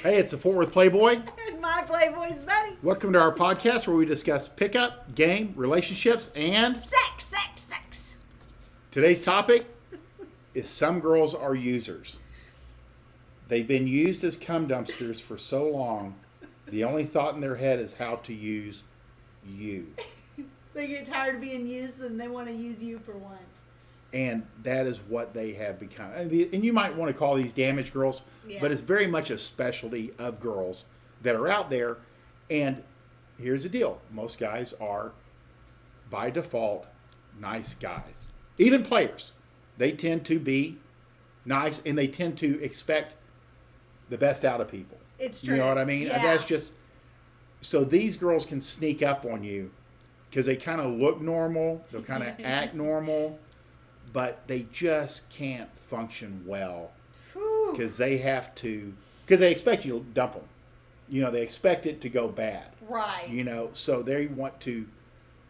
Hey, it's the Worth Playboy. And my Playboys Bunny. Welcome to our podcast where we discuss pickup, game, relationships, and Sex. today's topic is some girls are users. They've been used as cum dumpsters for so long, the only thought in their head is how to use you. They get tired of being used and they want to use you for once. And that is what they have become. And you might want to call these damaged girls, but it's very much a specialty of girls that are out there. And here's the deal. Most guys are, by default, nice guys. Even players. They tend to be nice and they tend to expect the best out of people. It's true. You know what I mean? Yeah. And that's just, so these girls can sneak up on you because they kind of look normal. They'll kind of act normal. But they just can't function well because they have to, because they expect you to dump them. You know, they expect it to go bad. Right. You know, so they want to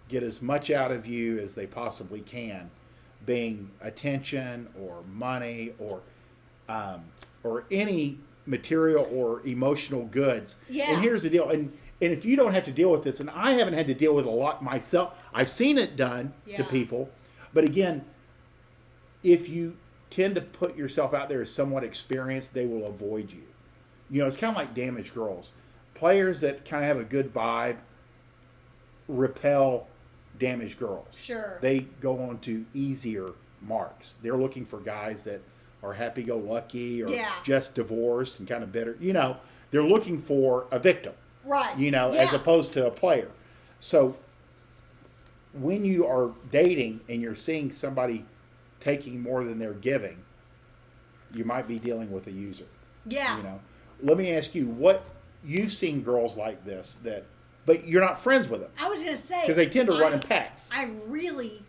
get as much out of you as they possibly can, being attention or money or any material or emotional goods. Yeah. And here's the deal. And if you don't have to deal with this, and I haven't had to deal with a lot myself, I've seen it done to people. But again, if you tend to put yourself out there as somewhat experienced, they will avoid you. You know, it's kind of like damaged girls. Players that kind of have a good vibe repel damaged girls. Sure. They go on to easier marks. They're looking for guys that are happy-go-lucky or just divorced and kind of bitter. You know, they're looking for a victim. Right. You know, as opposed to a player. So when you are dating and you're seeing somebody taking more than they're giving, you might be dealing with a user. Yeah. You know, let me ask you, what you've seen girls like this but you're not friends with them. I was gonna say because they tend to run in packs. I really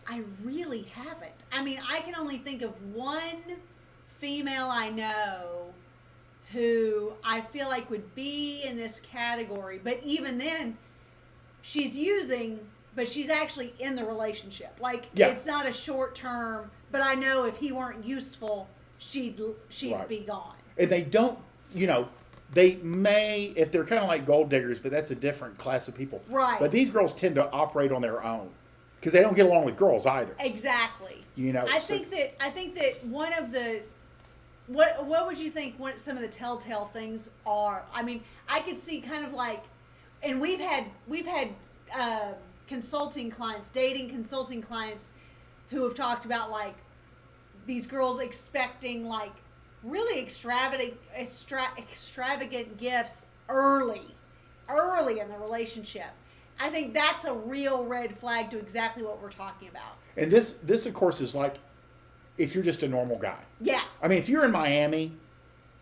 haven't. I mean, I can only think of one female I know who I feel like would be in this category, but even then, she's using. But she's actually in the relationship. Like, it's not a short term, but I know if he weren't useful, she'd be gone. And they don't, you know, they may, if they're kind of like gold diggers, but that's a different class of people. Right. But these girls tend to operate on their own because they don't get along with girls either. Exactly. You know, I think that one of the, what would you think some of the telltale things are? I mean, I could see kind of like, and we've had consulting clients, dating consulting clients who have talked about like these girls expecting like really extravagant gifts early in the relationship. I think that's a real red flag to exactly what we're talking about. And this of course is like if you're just a normal guy. Yeah. I mean, if you're in Miami,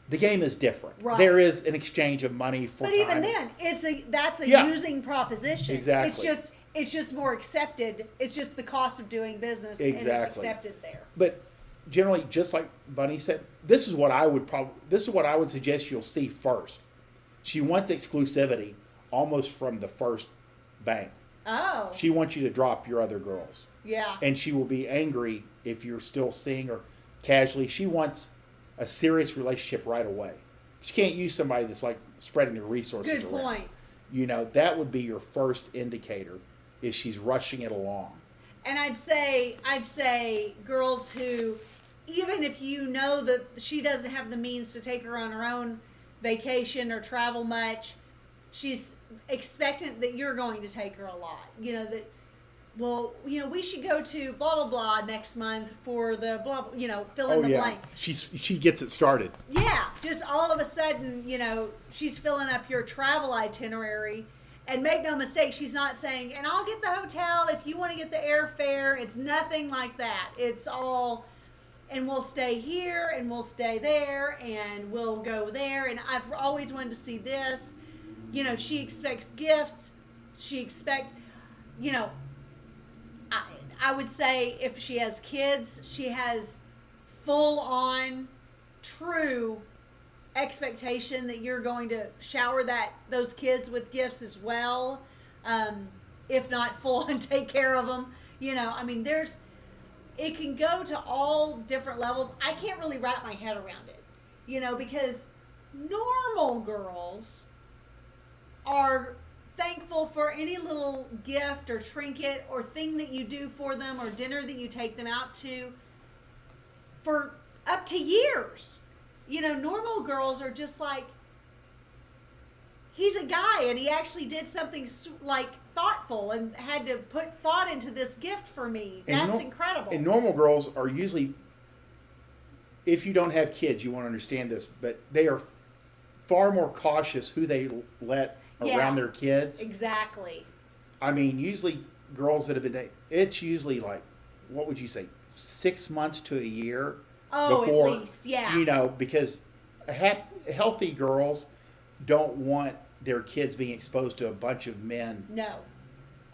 the game is different. Right. There is an exchange of money for But time. even then, that's a using proposition. Exactly. It's just more accepted. It's just the cost of doing business, and it's accepted there. But generally, just like Bunny said, this is what I would suggest you'll see first. She wants exclusivity almost from the first bang. Oh. She wants you to drop your other girls. Yeah. And she will be angry if you're still seeing her casually. She wants a serious relationship right away. She can't use somebody that's like spreading their resources around. Good point. You know, that would be your first indicator. Is she's rushing it along. And I'd say girls who, even if you know that she doesn't have the means to take her on her own vacation or travel much, she's expectant that you're going to take her a lot. You know, that, well, you know, we should go to blah, blah, blah next month for the blah, you know, fill in the blank. She gets it started. Yeah. Just all of a sudden, you know, she's filling up your travel itinerary. And make no mistake, she's not saying, and I'll get the hotel if you want to get the airfare. It's nothing like that. It's all, and we'll stay here, and we'll stay there, and we'll go there. And I've always wanted to see this. You know, she expects gifts. She expects, you know, I would say if she has kids, she has full on, true expectation that you're going to shower those kids with gifts as well, if not full and take care of them. You know, I mean, it can go to all different levels. I can't really wrap my head around it, you know, because normal girls are thankful for any little gift or trinket or thing that you do for them or dinner that you take them out to for up to years. You know, normal girls are just like, he's a guy and he actually did something like thoughtful and had to put thought into this gift for me. That's incredible. And normal girls are usually, if you don't have kids, you won't understand this, but they are far more cautious who they let around their kids. Exactly. I mean, usually girls that have been dating, it's usually like, what would you say, 6 months to a year before, at least, yeah. You know, because healthy girls don't want their kids being exposed to a bunch of men. No.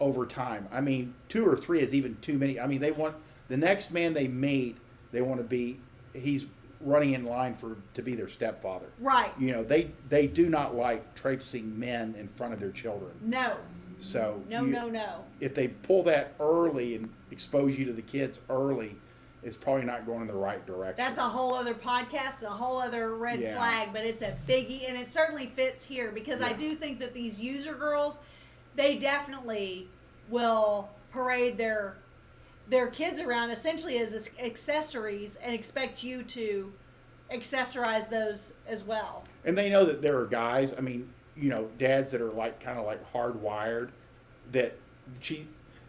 Over time. I mean, 2 or 3 is even too many. I mean, they want the next man they meet, they want to be, he's running in line to be their stepfather. Right. You know, they do not like traipsing men in front of their children. No. So no. If they pull that early and expose you to the kids early, it's probably not going in the right direction. That's a whole other podcast and a whole other red flag, but it's a biggie, and it certainly fits here because I do think that these user girls, they definitely will parade their kids around essentially as accessories and expect you to accessorize those as well. And they know that there are guys, I mean, you know, dads that are like kind of like hardwired, that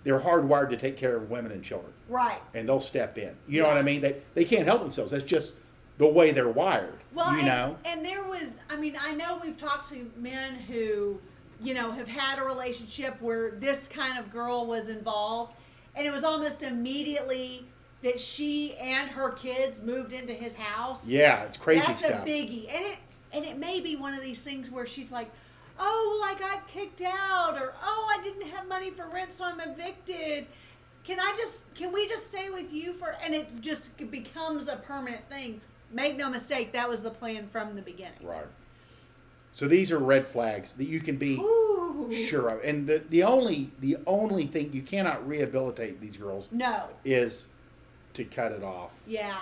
they're hardwired to take care of women and children. Right. And they'll step in. You know what I mean? They can't help themselves. That's just the way they're wired. Well, you know? And there was, I mean, I know we've talked to men who, you know, have had a relationship where this kind of girl was involved, and it was almost immediately that she and her kids moved into his house. Yeah, it's crazy That's stuff. That's a biggie. And it may be one of these things where she's like, oh, well, I got kicked out, or oh, I didn't have money for rent, so I'm evicted. Can we just stay with you for, and it just becomes a permanent thing. Make no mistake, that was the plan from the beginning. Right. So these are red flags that you can be sure of. And the only thing, you cannot rehabilitate these girls. No. Is to cut it off. Yeah.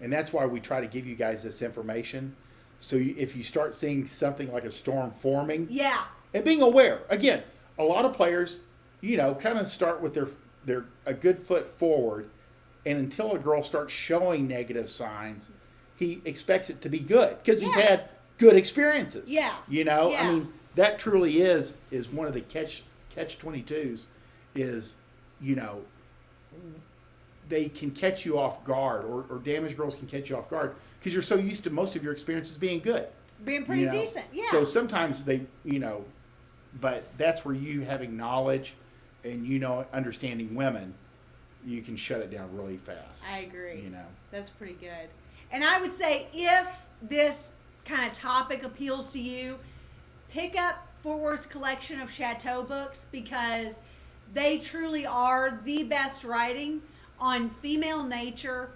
And that's why we try to give you guys this information. So if you start seeing something like a storm forming. Yeah. And being aware. Again, a lot of players, you know, kind of start with their a good foot forward. And until a girl starts showing negative signs, he expects it to be good. Because he's had good experiences. Yeah. You know, yeah. I mean, that truly is one of the catch 22s is, you know, they can catch you off guard, or damaged girls can catch you off guard because you're so used to most of your experiences being good. Being pretty decent, yeah. So sometimes they, you know, but that's where you having knowledge and, you know, understanding women, you can shut it down really fast. I agree. You know. That's pretty good. And I would say if this kind of topic appeals to you, pick up Fort Worth's collection of Chateau books because they truly are the best writing on female nature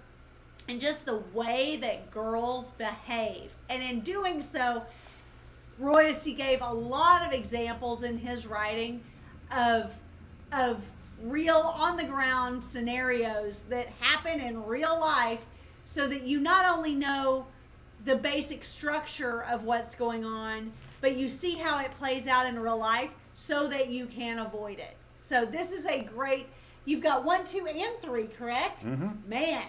and just the way that girls behave. And in doing so, Royce gave a lot of examples in his writing of real on-the-ground scenarios that happen in real life so that you not only know the basic structure of what's going on, but you see how it plays out in real life so that you can avoid it. So this is a great, you've got 1, 2, and 3, correct? Mm-hmm. Man,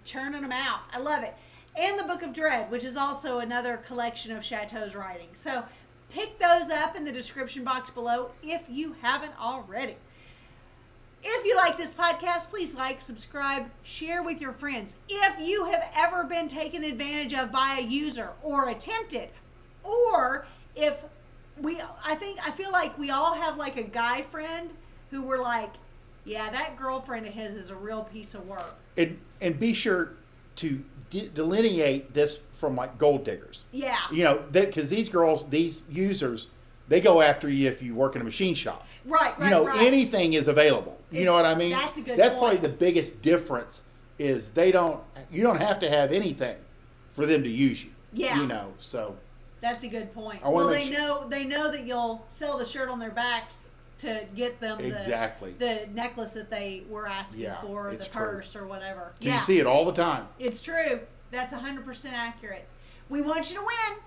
churning them out. I love it. And the Book of Dread, which is also another collection of Chateau's writing. So pick those up in the description box below if you haven't already. If you like this podcast, please like, subscribe, share with your friends. If you have ever been taken advantage of by a user or attempted, or if I feel like we all have like a guy friend who we're like, yeah, that girlfriend of his is a real piece of work. And be sure to delineate this from like gold diggers. Yeah. You know, because these girls, these users, they go after you if you work in a machine shop. Right, you know, anything is available. You know what I mean? That's a good That's point. probably the biggest difference is you don't have to have anything for them to use you. Yeah. You know, so. That's a good point. Well, they know that you'll sell the shirt on their backs to get them the necklace that they were asking for, or the purse or whatever. You see it all the time. It's true. That's 100% accurate. We want you to win.